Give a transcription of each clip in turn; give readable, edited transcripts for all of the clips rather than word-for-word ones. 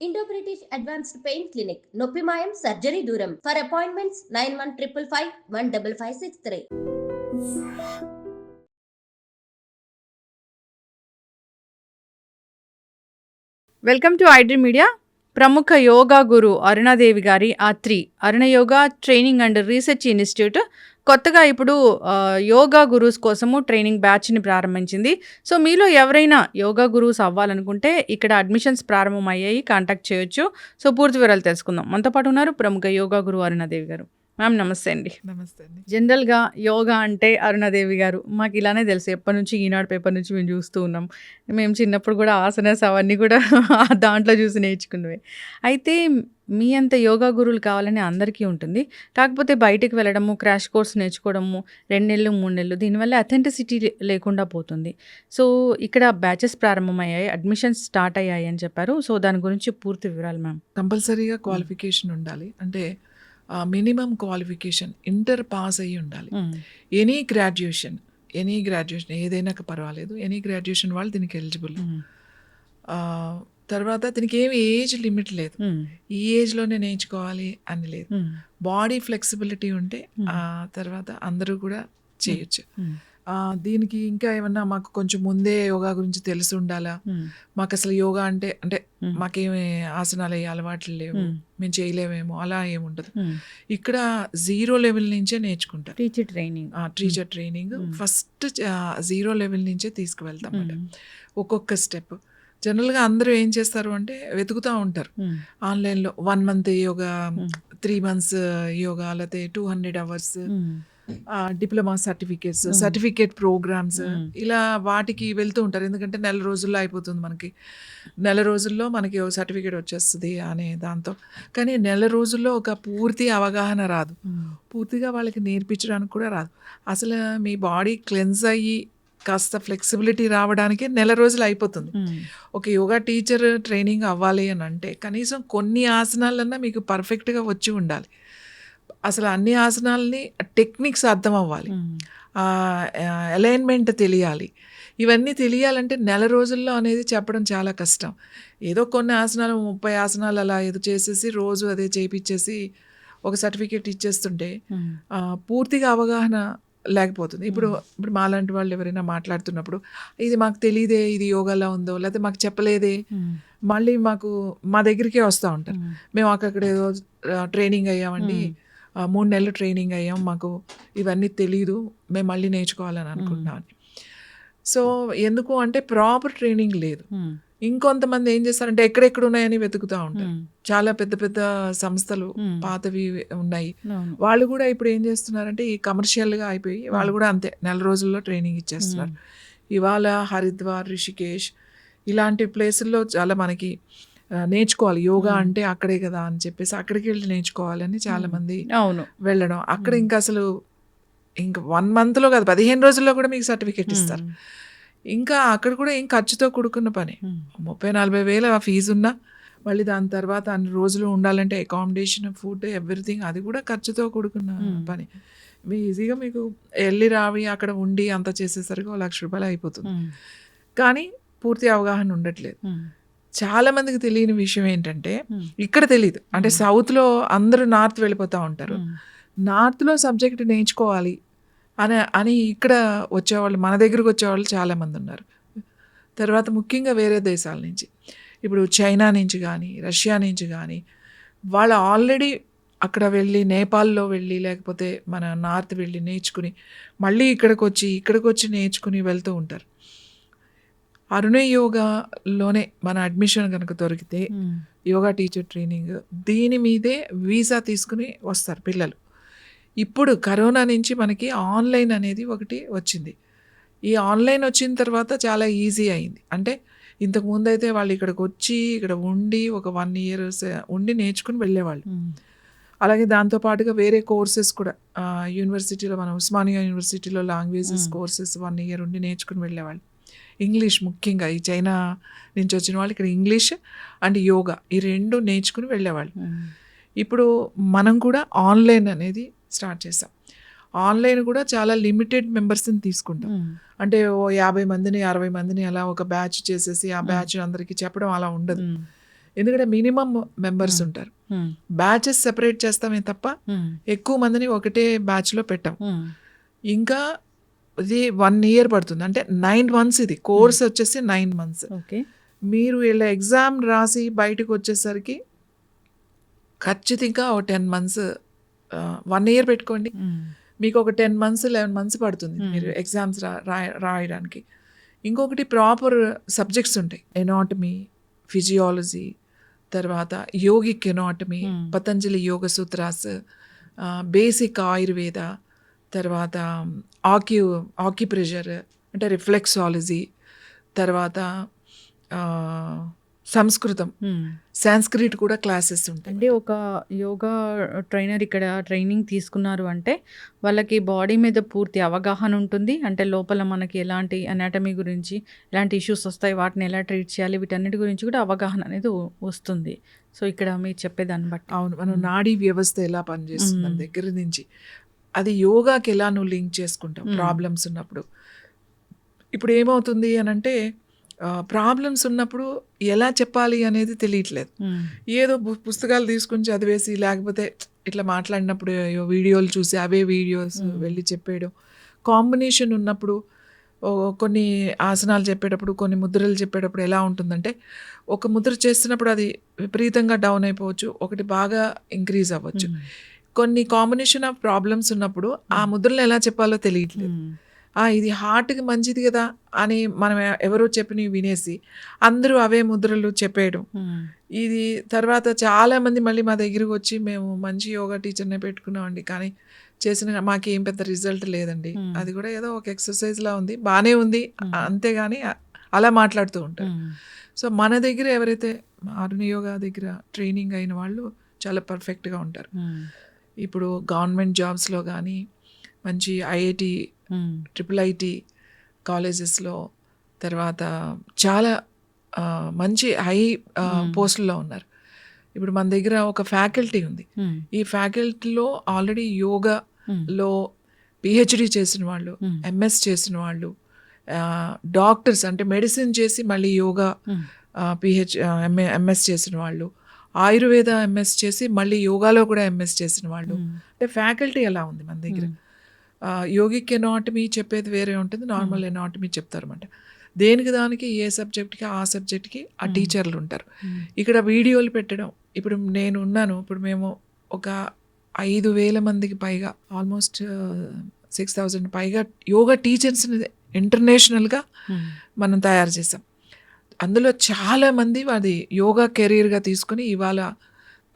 Indo British advanced pain clinic నొప్పి మాయం surgery దూరం for appointments 9155515563. Welcome to iDream Media. ప్రముఖ యోగా గురు అరుణాదేవి గారి Aruna yoga training and research institute కొత్తగా ఇప్పుడు యోగా గురూస్ కోసము ట్రైనింగ్ బ్యాచ్ని ప్రారంభించింది. సో మీలో ఎవరైనా యోగా గురూస్ అవ్వాలనుకుంటే ఇక్కడ అడ్మిషన్స్ ప్రారంభమయ్యాయి, కాంటాక్ట్ చేయొచ్చు. సో పూర్తి వివరాలు తెలుసుకుందాం. మనతో పాటు ఉన్నారు ప్రముఖ యోగా గురు అరుణాదేవి గారు. మ్యామ్ నమస్తే అండి. నమస్తే అండి. జనరల్గా యోగా అంటే అరుణాదేవి గారు మాకు ఇలానే తెలుసు, ఎప్పటి నుంచి ఈనాడు పేపర్ నుంచి మేము చూస్తూ ఉన్నాం. మేము చిన్నప్పుడు కూడా ఆసనాస్ అవన్నీ కూడా దాంట్లో చూసి నేర్చుకున్నవే. అయితే మీ అంత యోగా గురువులు కావాలని అందరికీ ఉంటుంది. కాకపోతే బయటికి వెళ్ళడము, క్రాష్ కోర్స్ నేర్చుకోవడము 2 నెలలు 3 నెలలు, దీనివల్ల అథెంటిసిటీ లేకుండా పోతుంది. సో ఇక్కడ బ్యాచెస్ ప్రారంభమయ్యాయి, అడ్మిషన్స్ స్టార్ట్ అయ్యాయి అని చెప్పారు. సో దాని గురించి పూర్తి వివరాలు మ్యామ్. కంపల్సరీగా క్వాలిఫికేషన్ ఉండాలి. అంటే మినిమం క్వాలిఫికేషన్ ఇంటర్ పాస్ అయ్యి ఉండాలి. ఎనీ గ్రాడ్యుయేషన్ ఏదైనా పర్వాలేదు, ఎనీ గ్రాడ్యుయేషన్ వాళ్ళు దీనికి ఎలిజిబుల్. తర్వాత దీనికి ఏమి ఏజ్ లిమిట్ లేదు, ఈ ఏజ్లోనే నేర్చుకోవాలి అని లేదు. బాడీ ఫ్లెక్సిబిలిటీ ఉంటే తర్వాత అందరూ కూడా చేయొచ్చు. దీనికి ఇంకా ఏమన్నా మాకు కొంచెం ముందే యోగా గురించి తెలిసి ఉండాలా, మాకు అసలు యోగా అంటే మాకేమి ఆసనాలు అయ్యే అలవాట్లు లేవు, మేము చేయలేమేమో, అలా ఏముండదు. ఇక్కడ 0 లెవెల్ నుంచే నేర్చుకుంటారు. టీచర్ ట్రైనింగ్ ఫస్ట్ 0 లెవెల్ నుంచే తీసుకువెళ్తాం అన్నమాట. ఒక్కొక్క స్టెప్. జనరల్గా అందరూ ఏం చేస్తారు అంటే వెతుకుతూ ఉంటారు ఆన్లైన్లో 1 మంత్ యోగా, 3 months యోగా, లేకపోతే 200 hours డిప్లొమా సర్టిఫికేట్ ప్రోగ్రామ్స్, ఇలా వాటికి వెళ్తూ ఉంటారు. ఎందుకంటే నెల రోజుల్లో అయిపోతుంది, నెల రోజుల్లో మనకి ఒక సర్టిఫికేట్ వచ్చేస్తుంది అనే దాంతో. కానీ నెల రోజుల్లో ఒక పూర్తి అవగాహన రాదు, పూర్తిగా వాళ్ళకి నేర్పించడానికి కూడా రాదు. అసలు మీ బాడీ క్లెన్స్ అయ్యి కాస్త ఫ్లెక్సిబిలిటీ రావడానికి నెల రోజులు అయిపోతుంది. ఒక యోగా టీచర్ ట్రైనింగ్ అవ్వాలి అని అంటే కనీసం కొన్ని ఆసనాలన్నా మీకు పర్ఫెక్ట్గా వచ్చి ఉండాలి. అసలు అన్ని ఆసనాలని టెక్నిక్స్ అర్థం అవ్వాలి, అలైన్మెంట్ తెలియాలి. ఇవన్నీ తెలియాలంటే నెల రోజుల్లో అనేది చెప్పడం చాలా కష్టం. ఏదో కొన్ని ఆసనాలు 30 ఆసనాలు అలా ఏదో చేసేసి రోజు అదే చేయించేసి ఒక సర్టిఫికేట్ ఇచ్చేస్తుంటే పూర్తిగా అవగాహన లేకపోతుంది. ఇప్పుడు మాలాంటి వాళ్ళు ఎవరైనా మాట్లాడుతున్నప్పుడు ఇది మాకు తెలియదే, ఇది యోగాలా ఉందో, లేకపోతే మాకు చెప్పలేదే, మళ్ళీ మా దగ్గరికే వస్తూ ఉంటారు. మేము అక్కడ ఏదో ట్రైనింగ్ అయ్యామండి, 3 నెలలు ట్రైనింగ్ అయ్యాం, మాకు ఇవన్నీ తెలీదు, మేము మళ్ళీ నేర్చుకోవాలని అనుకుంటున్నాం. సో ఎందుకు అంటే ప్రాపర్ ట్రైనింగ్ లేదు. ఇంకొంతమంది ఏం చేస్తారంటే ఎక్కడెక్కడ ఉన్నాయని వెతుకుతూ ఉంటారు. చాలా పెద్ద పెద్ద సంస్థలు పాతవి ఉన్నాయి, వాళ్ళు కూడా ఇప్పుడు ఏం చేస్తున్నారంటే ఈ కమర్షియల్గా అయిపోయి వాళ్ళు కూడా అంతే నెల రోజుల్లో ట్రైనింగ్ ఇచ్చేస్తున్నారు. ఇవాళ హరిద్వార్, రిషికేష్ ఇలాంటి ప్లేసుల్లో చాలా మనకి నేర్చుకోవాలి, యోగా అంటే అక్కడే కదా అని చెప్పేసి అక్కడికి వెళ్ళి నేర్చుకోవాలని చాలామంది వెళ్ళడం. అక్కడ ఇంకా అసలు ఇంకా 1 monthలో కాదు 15 రోజుల్లో కూడా మీకు సర్టిఫికేట్ ఇస్తారు. ఇంకా అక్కడ కూడా ఏం ఖర్చుతో కూడుకున్న పని, 30-40 వేల ఫీజు ఉన్నా మళ్ళీ దాని తర్వాత అన్ని రోజులు ఉండాలంటే అకామిడేషన్, ఫుడ్, ఎవ్రీథింగ్ అది కూడా ఖర్చుతో కూడుకున్న పని. ఈజీగా మీకు వెళ్ళి రావి అక్కడ ఉండి అంత చేసేసరికి 1 లక్ష రూపాయలు అయిపోతుంది. కానీ పూర్తి అవగాహన ఉండట్లేదు. చాలా మందికి తెలియని విషయం ఏంటంటే, ఇక్కడ తెలియదు అంటే సౌత్లో అందరూ నార్త్ వెళ్ళిపోతూ ఉంటారు, నార్త్లో సబ్జెక్ట్ నేర్చుకోవాలి అని ఇక్కడ వచ్చేవాళ్ళు, మన దగ్గరకు వచ్చేవాళ్ళు చాలామంది ఉన్నారు. తర్వాత ముఖ్యంగా వేరే దేశాల నుంచి, ఇప్పుడు చైనా నుంచి కానీ రష్యా నుంచి కానీ వాళ్ళు ఆల్రెడీ అక్కడ వెళ్ళి, నేపాల్లో వెళ్ళి, లేకపోతే మన నార్త్ వెళ్ళి నేర్చుకుని మళ్ళీ ఇక్కడికి వచ్చి నేర్చుకుని వెళ్తూ ఉంటారు. అరుణ యోగాలోనే మన అడ్మిషన్ కనుక దొరికితే యోగా టీచర్ ట్రైనింగ్ దీని మీదే వీసా తీసుకుని వస్తారు పిల్లలు. ఇప్పుడు కరోనా నుంచి మనకి ఆన్లైన్ అనేది ఒకటి వచ్చింది. ఈ ఆన్లైన్ వచ్చిన తర్వాత చాలా ఈజీ అయింది. అంటే ఇంతకుముందు అయితే వాళ్ళు ఇక్కడికి వచ్చి ఇక్కడ ఉండి ఒక 1 year ఉండి నేర్చుకుని వెళ్ళేవాళ్ళు. అలాగే దాంతోపాటుగా వేరే కోర్సెస్ కూడా యూనివర్సిటీలో, మన ఉస్మానియా యూనివర్సిటీలో లాంగ్వేజెస్ కోర్సెస్ 1 year ఉండి నేర్చుకుని వెళ్ళేవాళ్ళు. ఇంగ్లీష్ ముఖ్యంగా ఈ చైనా నుంచి వచ్చిన వాళ్ళు ఇక్కడ ఇంగ్లీష్ అండ్ యోగా ఈ 2 నేర్చుకుని వెళ్ళేవాళ్ళు. ఇప్పుడు మనం కూడా ఆన్లైన్ అనేది స్టార్ట్ చేసాం. ఆన్లైన్ కూడా చాలా లిమిటెడ్ మెంబర్స్ని తీసుకుంటాం. అంటే ఓ 50 మందిని 60 మందిని అలా ఒక బ్యాచ్ చేసేసి ఆ బ్యాచ్ అందరికీ చెప్పడం అలా ఉండదు. ఎందుకంటే మినిమం మెంబర్స్ ఉంటారు. బ్యాచెస్ సెపరేట్ చేస్తామే తప్ప ఎక్కువ మందిని ఒకటే బ్యాచ్లో పెట్టాం. ఇంకా ఇది 1 year పడుతుంది, అంటే 9 months. ఇది కోర్స్ వచ్చేసి 9 months. మీరు ఇలా ఎగ్జామ్ రాసి బయటకు వచ్చేసరికి ఖచ్చితంగా ఒక 10 months, 1 year పెట్టుకోండి, మీకు ఒక 10 months 11 months పడుతుంది మీరు ఎగ్జామ్స్ రాయడానికి. ఇంకొకటి ప్రాపర్ సబ్జెక్ట్స్ ఉంటాయి, ఎనాటమీ, ఫిజియాలజీ, తర్వాత యోగిక్ ఎనాటమీ, పతంజలి యోగ సూత్రాస్, బేసిక్ ఆయుర్వేద, తర్వాత ఆక్యుప్రెషర్ అంటే రిఫ్లెక్సాలజీ, తర్వాత సంస్కృతం, సాంస్క్రిట్ కూడా క్లాసెస్ ఉంటాయి. అంటే ఒక యోగా ట్రైనర్ ఇక్కడ ట్రైనింగ్ తీసుకున్నారు అంటే వాళ్ళకి బాడీ మీద పూర్తి అవగాహన ఉంటుంది. అంటే లోపల మనకి ఎలాంటి అనాటమీ గురించి, ఎలాంటి ఇష్యూస్ వస్తాయి, వాటిని ఎలా ట్రీట్ చేయాలి, వీటన్నిటి గురించి కూడా అవగాహన అనేది వస్తుంది. సో ఇక్కడ మీరు చెప్పేదాన్ని బట్టి అవును, మనం నాడీ వ్యవస్థ ఎలా పనిచేస్తుంది మన దగ్గర నుంచి, అది యోగాకి ఎలా నువ్వు లింక్ చేసుకుంటావు ప్రాబ్లమ్స్ ఉన్నప్పుడు. ఇప్పుడు ఏమవుతుంది అని అంటే ప్రాబ్లమ్స్ ఉన్నప్పుడు ఎలా చెప్పాలి అనేది తెలియట్లేదు. ఏదో పుస్తకాలు తీసుకుని చదివేసి, లేకపోతే ఇట్లా మాట్లాడినప్పుడు వీడియోలు చూసి అవే వీడియోస్ వెళ్ళి చెప్పేయడం. కాంబినేషన్ ఉన్నప్పుడు కొన్ని ఆసనాలు చెప్పేటప్పుడు, కొన్ని ముద్రలు చెప్పేటప్పుడు ఎలా ఉంటుందంటే, ఒక ముద్ర చేస్తున్నప్పుడు అది విపరీతంగా డౌన్ అయిపోవచ్చు, ఒకటి బాగా ఇంక్రీజ్ అవ్వచ్చు. కొన్ని కాంబినేషన్ ఆఫ్ ప్రాబ్లమ్స్ ఉన్నప్పుడు ఆ ముద్రలు ఎలా చెప్పాలో తెలియట్లేదు. ఇది హార్ట్కి మంచిది కదా అని మనం ఎవరో చెప్పినవి వినేసి అందరూ అవే ముద్రలు చెప్పేయడం. ఇది తర్వాత చాలామంది మళ్ళీ మా దగ్గరికి వచ్చి, మేము మంచి యోగా టీచర్నే పెట్టుకున్నామండి, కానీ చేసిన మాకేం పెద్ద రిజల్ట్ లేదండి, అది కూడా ఏదో ఒక ఎక్సర్సైజ్లా ఉంది, బాగానే ఉంది, అంతేగాని అలా మాట్లాడుతూ ఉంటారు. సో మన దగ్గర ఎవరైతే అరుణ యోగా దగ్గర ట్రైనింగ్ అయిన వాళ్ళు చాలా పర్ఫెక్ట్గా ఉంటారు. ఇప్పుడు గవర్నమెంట్ జాబ్స్లో కానీ, మంచి ఐఐటి, IIIT కాలేజెస్లో, తర్వాత చాలా మంచి హై పోస్టుల్లో ఉన్నారు. ఇప్పుడు మన దగ్గర ఒక ఫ్యాకల్టీ ఉంది. ఈ ఫ్యాకల్టీలో ఆల్రెడీ యోగాలో PhD చేసిన వాళ్ళు, MS చేసిన వాళ్ళు, డాక్టర్స్ అంటే మెడిసిన్ చేసి మళ్ళీ యోగా MS చేసిన వాళ్ళు, ఆయుర్వేద MS చేసి మళ్ళీ యోగాలో కూడా MS చేసిన వాళ్ళు. అంటే ఫ్యాకల్టీ ఎలా ఉంది మన దగ్గర. యోగిక్ ఎనాటమీ చెప్పేది వేరే ఉంటుంది, నార్మల్ ఎనాటమీ చెప్తారన్నమాట. దేనికి దానికి ఏ సబ్జెక్ట్కి ఆ సబ్జెక్ట్కి ఆ టీచర్లు ఉంటారు. ఇక్కడ వీడియోలు పెట్టడం, ఇప్పుడు నేను ఉన్నాను, ఇప్పుడు మేము ఒక 5,000 మందికి పైగా, ఆల్మోస్ట్ 6,000 పైగా యోగా టీచర్స్ని ఇంటర్నేషనల్గా మనం తయారు చేసాం. అందులో చాలామంది అది యోగా కెరీర్గా తీసుకుని ఇవాళ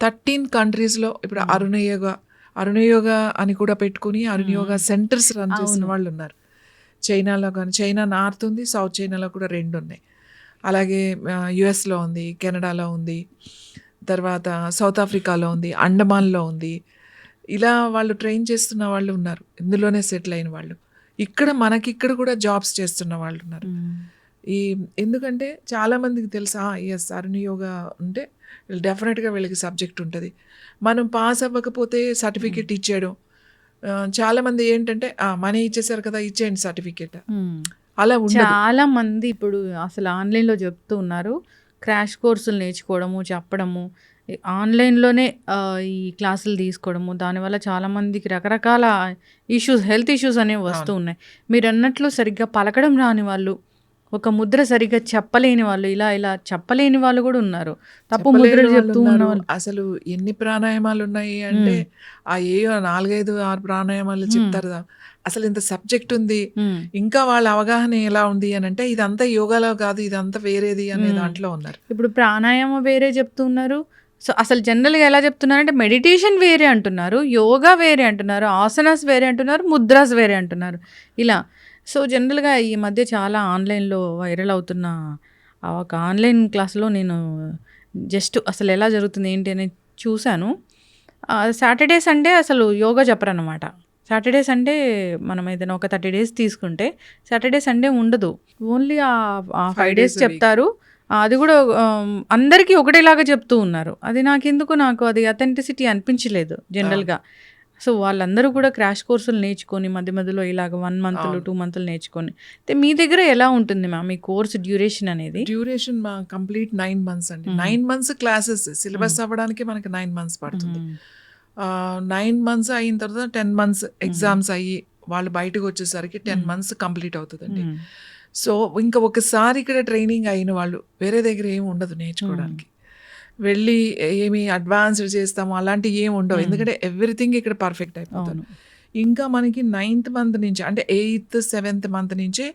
13 కంట్రీస్లో ఇప్పుడు అరుణ యోగా అని కూడా పెట్టుకుని అరుణ యోగా సెంటర్స్ రన్ చేసిన వాళ్ళు ఉన్నారు. చైనాలో కానీ, చైనా నార్త్ ఉంది, సౌత్ చైనాలో కూడా 2 ఉన్నాయి. అలాగే యుఎస్లో ఉంది, కెనడాలో ఉంది, తర్వాత సౌత్ ఆఫ్రికాలో ఉంది, అండమాన్లో ఉంది. ఇలా వాళ్ళు ట్రైన్ చేస్తున్న వాళ్ళు ఉన్నారు, ఇందులోనే సెటిల్ అయిన వాళ్ళు. మనకిక్కడ కూడా జాబ్స్ చేస్తున్న వాళ్ళు ఉన్నారు. ఎందుకంటే చాలామందికి తెలుసా, ఎస్ అరుణ యోగా ఉంటే డెఫినెట్గా వీళ్ళకి సబ్జెక్ట్ ఉంటుంది, మనం పాస్ అవ్వకపోతే సర్టిఫికేట్ ఇచ్చేయడం. చాలామంది ఏంటంటే మనీ ఇచ్చేసారు కదా, ఇచ్చేయండి సర్టిఫికేట్, అలా చాలా మంది ఇప్పుడు అసలు ఆన్లైన్లో చెప్తూ ఉన్నారు. క్రాష్ కోర్సులు నేర్చుకోవడము, చెప్పడము, ఆన్లైన్లోనే ఈ క్లాసులు తీసుకోవడము, దానివల్ల చాలామందికి రకరకాల ఇష్యూస్, హెల్త్ ఇష్యూస్ అనేవి వస్తూ ఉన్నాయి. మీరు అన్నట్లు సరిగ్గా పలకడం రాని వాళ్ళు, ఒక ముద్ర సరిగ్గా చెప్పలేని వాళ్ళు, ఇలా చెప్పలేని వాళ్ళు కూడా ఉన్నారు. తప్పు ముద్రలు చెప్తూ ఉన్న వాళ్ళు. అసలు ఎన్ని ప్రాణాయామాలు ఉన్నాయి అంటే ఏ 4-5-6 ప్రాణాయామాలు చెప్తారు. అసలు ఇంత సబ్జెక్ట్ ఉంది, ఇంకా వాళ్ళ అవగాహన ఎలా ఉంది అని అంటే ఇదంతా యోగాలో కాదు, ఇదంతా వేరేది అనే దాంట్లో ఉన్నారు. ఇప్పుడు ప్రాణాయామం వేరే చెప్తున్నారు. సో అసలు జనరల్గా ఎలా చెప్తున్నారంటే మెడిటేషన్ వేరే అంటున్నారు, యోగా వేరే అంటున్నారు, ఆసనాస్ వేరే అంటున్నారు, ముద్రాస్ వేరే అంటున్నారు, ఇలా. సో జనరల్గా ఈ మధ్య చాలా ఆన్లైన్లో వైరల్ అవుతున్న ఒక ఆన్లైన్ క్లాస్లో నేను జస్ట్ అసలు ఎలా జరుగుతుంది ఏంటి అని చూశాను. సాటర్డే సండే అసలు యోగా చెప్పరన్నమాట. సాటర్డే సండే మనం ఏదైనా ఒక 30 days తీసుకుంటే సాటర్డే సండే ఉండదు, ఓన్లీ ఆ 5 days చెప్తారు. అది కూడా అందరికీ ఒకటేలాగా చెప్తూ ఉన్నారు. అది నాకు అది అథెంటిసిటీ అనిపించలేదు జనరల్గా. సో వాళ్ళందరూ కూడా క్రాష్ కోర్సులు నేర్చుకొని మధ్య మధ్యలో ఇలాగ 1 మంత్లు అవును. 2 మంత్లు నేర్చుకొని అయితే మీ దగ్గర ఎలా ఉంటుంది మ్యామ్ ఈ కోర్స్ డ్యూరేషన్ అనేది? డ్యూరేషన్ మా కంప్లీట్ 9 మంత్స్ అండి. మ్మ్. 9 మంత్స్ క్లాసెస్ సిలబస్ అవ్వడానికి మనకి 9 మంత్స్ పడుతుంది. మ్మ్. 9 మంత్స్ అయిన తర్వాత 10 మంత్స్ ఎగ్జామ్స్ అయ్యి వాళ్ళు బయటకు వచ్చేసరికి 10 మంత్స్ కంప్లీట్ అవుతుందండి. మ్మ్. సో ఇంకా ఒకసారి ఇక్కడ ట్రైనింగ్ అయిన వాళ్ళు వేరే దగ్గర ఏమి ఉండదు నేర్చుకోవడానికి. వెళ్ళి ఏమి అడ్వాన్స్డ్ చేస్తాము అలాంటివి ఏమి ఉండవు, ఎందుకంటే ఎవ్రీథింగ్ ఇక్కడ పర్ఫెక్ట్ అయిపోతుంది. అవును. ఇంకా మనకి 9th మంత్ నుంచి అంటే 8th 7th మంత్ నుంచే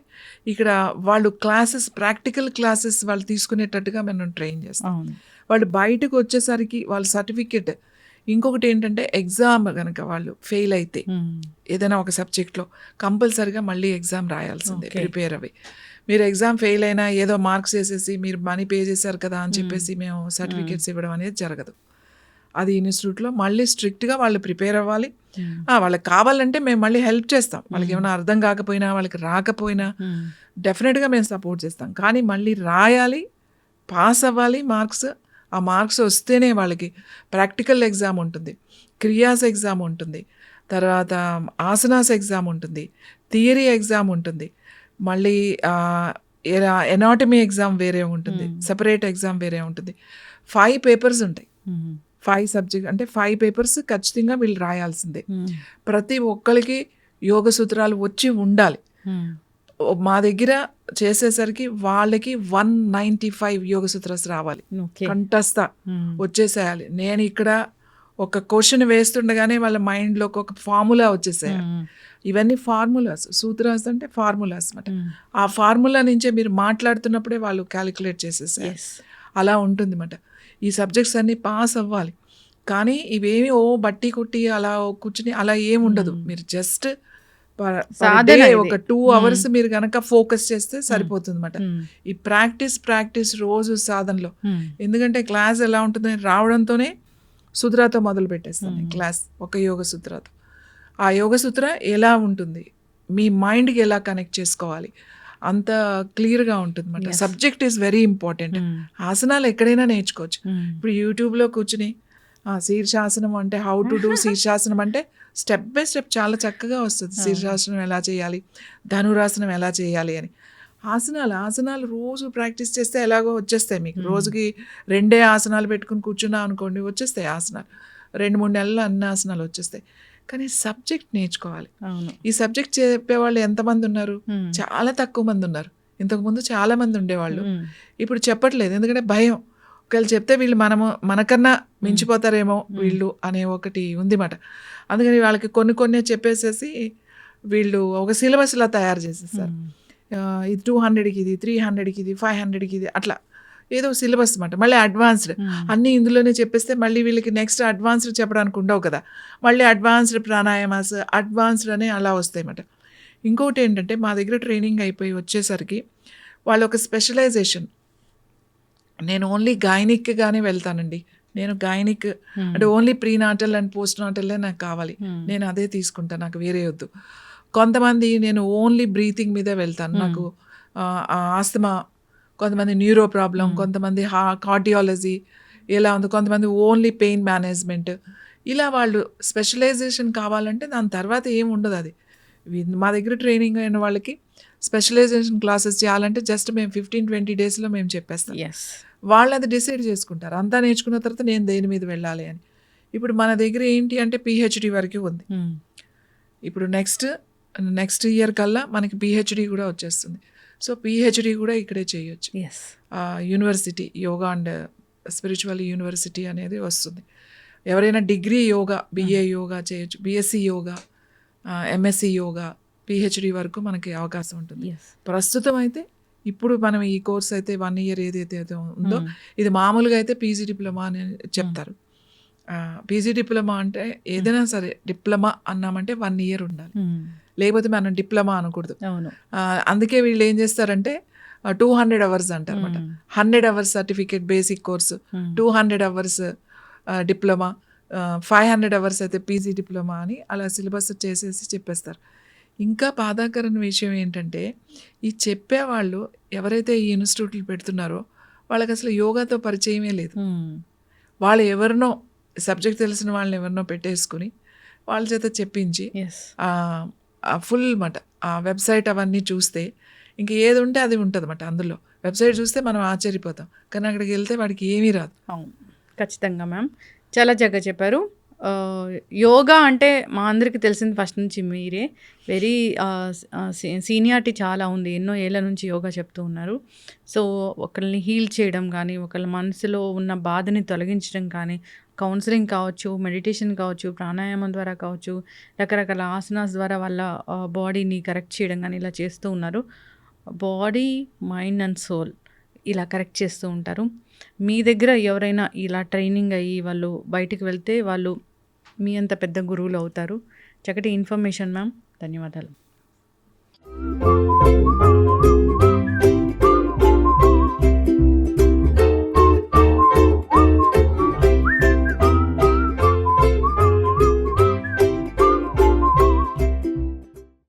ఇక్కడ వాళ్ళు క్లాసెస్ ప్రాక్టికల్ క్లాసెస్ వాళ్ళు తీసుకునేటట్టుగా మనం ట్రైన్ చేస్తాం. అవును. వాళ్ళు బయటకు వచ్చేసరికి వాళ్ళ సర్టిఫికెట్, ఇంకొకటి ఏంటంటే ఎగ్జామ్ కనుక వాళ్ళు ఫెయిల్ అయితే మ్మ్. ఏదైనా ఒక సబ్జెక్ట్లో కంపల్సరిగా మళ్ళీ ఎగ్జామ్ రాయాల్సిందే. Okay. ప్రిపేర్ అవి మీరు ఎగ్జామ్ ఫెయిల్ అయినా ఏదో మార్క్స్ వేసేసి మీరు మనీ పే చేశారు కదా అని చెప్పేసి మేము సర్టిఫికేట్స్ ఇవ్వడం అనేది జరగదు. అది ఇన్స్టిట్యూట్లో మళ్ళీ స్ట్రిక్ట్గా వాళ్ళు ప్రిపేర్ అవ్వాలి. మ్మ్. వాళ్ళకి కావాలంటే మేము మళ్ళీ హెల్ప్ చేస్తాం. వాళ్ళకి ఏమైనా అర్థం కాకపోయినా వాళ్ళకి రాకపోయినా మ్మ్. డెఫినెట్గా మేము సపోర్ట్ చేస్తాం. కానీ మళ్ళీ రాయాలి, పాస్ అవ్వాలి, మార్క్స్ ఆ మార్క్స్ వస్తేనే వాళ్ళకి ప్రాక్టికల్ ఎగ్జామ్ ఉంటుంది, క్రియాస్ ఎగ్జామ్ ఉంటుంది, తర్వాత ఆసనాస్ ఎగ్జామ్ ఉంటుంది, థియరీ ఎగ్జామ్ ఉంటుంది, మళ్ళీ ఎనాటమీ ఎగ్జామ్ వేరే ఉంటుంది, సెపరేట్ ఎగ్జామ్ వేరే ఉంటుంది. 5 పేపర్స్ ఉంటాయి. మ్మ్. 5 సబ్జెక్ట్ అంటే 5 పేపర్స్ ఖచ్చితంగా వీళ్ళు రాయాల్సిందే. మ్మ్. ప్రతి ఒక్కరికి యోగ సూత్రాలు వచ్చి ఉండాలి. మ్మ్. మా దగ్గర చేసేసరికి వాళ్ళకి 195 యోగ సూత్రాస్ రావాలి, ఓకే. కంఠస్థ మ్మ్. వచ్చేసేయాలి. నేను ఇక్కడ ఒక క్వశ్చన్ వేస్తుండగానే వాళ్ళ మైండ్లోకి ఒక ఫార్ములా వచ్చేసేయాలి. మ్మ్. ఇవన్నీ ఫార్ములాస్, సూత్రాస్ అంటే ఫార్ములాస్ అన్నమాట. మ్మ్. ఆ ఫార్ములా నుంచే మీరు మాట్లాడుతున్నప్పుడే వాళ్ళు క్యాలిక్యులేట్ చేసేసారు. Yes. అలా ఉంటుంది అన్నమాట. ఈ సబ్జెక్ట్స్ అన్నీ పాస్ అవ్వాలి. కానీ ఇవేమి బట్టి కొట్టి అలా కూర్చుని అలా ఏమి ఉండదు. మీరు జస్ట్ సాధన ఇది. ఒక 2 అవర్స్ మీరు కనుక ఫోకస్ చేస్తే సరిపోతుంది అన్నమాట. మ్మ్. ఈ ప్రాక్టీస్ రోజు సాధనలో. మ్మ్. ఎందుకంటే క్లాస్ ఎలా ఉంటుంది, రావడంతోనే సుత్రాతో మొదలు పెట్టేస్తాను క్లాస్, ఒక యోగ సూత్రాతో. ఆ యోగ సూత్ర ఎలా ఉంటుంది, మీ మైండ్కి ఎలా కనెక్ట్ చేసుకోవాలి, అంత క్లియర్గా ఉంటుంది అన్నమాట. Yes. Subject is very important. మ్మ్. ఆసనాలు ఎక్కడైనా నేర్చుకోవచ్చు. మ్మ్. ఇప్పుడు యూట్యూబ్లో కూర్చుని శీర్షాసనం అంటే హౌ టు డూ శీర్షాసనం అంటే స్టెప్ బై స్టెప్ చాలా చక్కగా వస్తుంది. శీర్షాసనం ఎలా చేయాలి, ధనురాసనం ఎలా చేయాలి అని. ఆసనాలు రోజు ప్రాక్టీస్ చేస్తే ఎలాగో వచ్చేస్తాయి మీకు. రోజుకి 2 ఆసనాలు పెట్టుకుని కూర్చున్నా అనుకోండి, వచ్చేస్తాయి ఆసనాలు. 2-3 నెలలు అన్ని ఆసనాలు వచ్చేస్తాయి. కానీ సబ్జెక్ట్ నేర్చుకోవాలి. అవును. ఈ సబ్జెక్ట్ చెప్పేవాళ్ళు ఎంతమంది ఉన్నారు? మ్మ్. చాలా తక్కువ మంది ఉన్నారు. ఇంతకుముందు చాలా మంది ఉండేవాళ్ళు, మ్మ్. ఇప్పుడు చెప్పట్లేదు. ఎందుకంటే భయం. ఒకవేళ చెప్తే వీళ్ళు మనకన్నా మించిపోతారేమో వీళ్ళు అనే ఒకటి ఉంది మాట. అందుకని వాళ్ళకి కొన్ని చెప్పేసేసి వీళ్ళు ఒక సిలబస్ ఇలా తయారు చేసేస్తారు. ఇది 200కి ఇది, 300కి ఇది, 500కి ఇది, అట్లా ఏదో సిలబస్ అన్నమాట. మళ్ళీ అడ్వాన్స్డ్ అన్నీ ఇందులోనే చెప్పేస్తే మళ్ళీ వీళ్ళకి నెక్స్ట్ అడ్వాన్స్డ్ చెప్పడానికి ఉండవు కదా. మళ్ళీ అడ్వాన్స్డ్ ప్రాణాయామాస్, అడ్వాన్స్డ్ అని అలా వస్తాయి అన్నమాట. ఇంకొకటి ఏంటంటే మా దగ్గర ట్రైనింగ్ అయిపోయి వచ్చేసరికి వాళ్ళు ఒక స్పెషలైజేషన్. నేను ఓన్లీ గైనిక్గానే వెళ్తానండి. నేను గైనిక్ అంటే ఓన్లీ ప్రీనాటల్ అండ్ పోస్ట్ నాటల్లే నాకు కావాలి, నేను అదే తీసుకుంటాను, నాకు వేరే వద్దు. కొంతమంది నేను ఓన్లీ బ్రీతింగ్ మీదే వెళ్తాను, నాకు ఆస్తమా, కొంతమంది న్యూరో ప్రాబ్లం, కొంతమంది కార్డియాలజీ ఇలా ఉంది, కొంతమంది ఓన్లీ పెయిన్ మేనేజ్మెంట్. ఇలా వాళ్ళు స్పెషలైజేషన్ కావాలంటే దాని తర్వాత ఏమి ఉండదు. అది మా దగ్గర ట్రైనింగ్ అయిన వాళ్ళకి స్పెషలైజేషన్ క్లాసెస్ చేయాలంటే జస్ట్ మేము 15-20 డేస్లో మేము చెప్పేస్తాం. ఎస్. వాళ్ళు అది డిసైడ్ చేసుకుంటారు. అంతా నేర్చుకున్న తర్వాత నేను దేని మీద వెళ్ళాలి అని. ఇప్పుడు మన దగ్గర ఏంటి అంటే పిహెచ్డి వరకు ఉంది. ఇప్పుడు నెక్స్ట్ ఇయర్ కల్లా మనకి పిహెచ్డి కూడా వచ్చేస్తుంది. సో పిహెచ్డి కూడా ఇక్కడే చేయొచ్చు. Yes. University yoga and spiritual university అనేది వస్తుంది. ఎవరైనా డిగ్రీ యోగా, బిఏ యోగా చేయొచ్చు, BSc yoga, MSc yoga, PhD వరకు మనకి అవకాశం ఉంటుంది. ప్రస్తుతం అయితే ఇప్పుడు మనం ఈ కోర్స్ అయితే 1 ఇయర్ ఏదైతే ఉందో ఇది మామూలుగా అయితే పీజీ డిప్లొమా అని చెప్తారు. పీజీ డిప్లొమా అంటే ఏదైనా సరే డిప్లొమా అన్నామంటే 1 ఇయర్ ఉండాలి, లేకపోతే మనం డిప్లొమా అనకూడదు. అందుకే వీళ్ళు ఏం చేస్తారంటే 200 అవర్స్ అంటారు అనమాట. 100 hours certificate basic course, 200 hours diploma, 500 hours అయితే పీజీ డిప్లొమా అని అలా సిలబస్ చేసేసి చెప్పేస్తారు. ఇంకా బాధాకరమైన విషయం ఏంటంటే ఈ చెప్పేవాళ్ళు ఎవరైతే ఈ ఇన్స్టిట్యూట్లు పెడుతున్నారో వాళ్ళకి అసలు యోగాతో పరిచయమే లేదు. వాళ్ళు ఎవరినో సబ్జెక్ట్ తెలిసిన వాళ్ళని ఎవరినో పెట్టేసుకుని వాళ్ళ చేత చెప్పించి ఎస్. ఫుల్ మాట ఆ వెబ్సైట్ అవన్నీ చూస్తే ఇంక ఏది ఉంటే అది ఉంటుందన్నమాట. అందులో వెబ్సైట్ చూస్తే మనం ఆశ్చర్యపోతాం, కానీ అక్కడికి వెళ్తే వాడికి ఏమీ రాదు. అవును. ఖచ్చితంగా మ్యామ్. చాలా చక్కగా చెప్పారు. యోగా అంటే మా అందరికీ తెలిసింది ఫస్ట్ నుంచి మీరే. వెరీ సీనియారిటీ చాలా ఉంది. ఎన్నో ఏళ్ల నుంచి యోగా చెప్తూ ఉన్నారు. సో, ఒకళ్ళని హీల్ చేయడం కానీ, ఒకళ్ళ మనసులో ఉన్న బాధని తొలగించడం కానీ, కౌన్సిలింగ్ కావచ్చు, మెడిటేషన్ కావచ్చు, ప్రాణాయామం ద్వారా కావచ్చు, రకరకాల ఆసనాస్ ద్వారా వాళ్ళ బాడీని కరెక్ట్ చేయడం కానీ ఇలా చేస్తూ ఉన్నారు. బాడీ, మైండ్ అండ్ సోల్ ఇలా కరెక్ట్ చేస్తూ ఉంటారు. మీ దగ్గర ఎవరైనా ఇలా ట్రైనింగ్ అయ్యి వాళ్ళు బయటికి వెళ్తే వాళ్ళు మీ అంత పెద్ద గురువులు అవుతారు. చక్కటి ఇన్ఫర్మేషన్ మ్యామ్. ధన్యవాదాలు.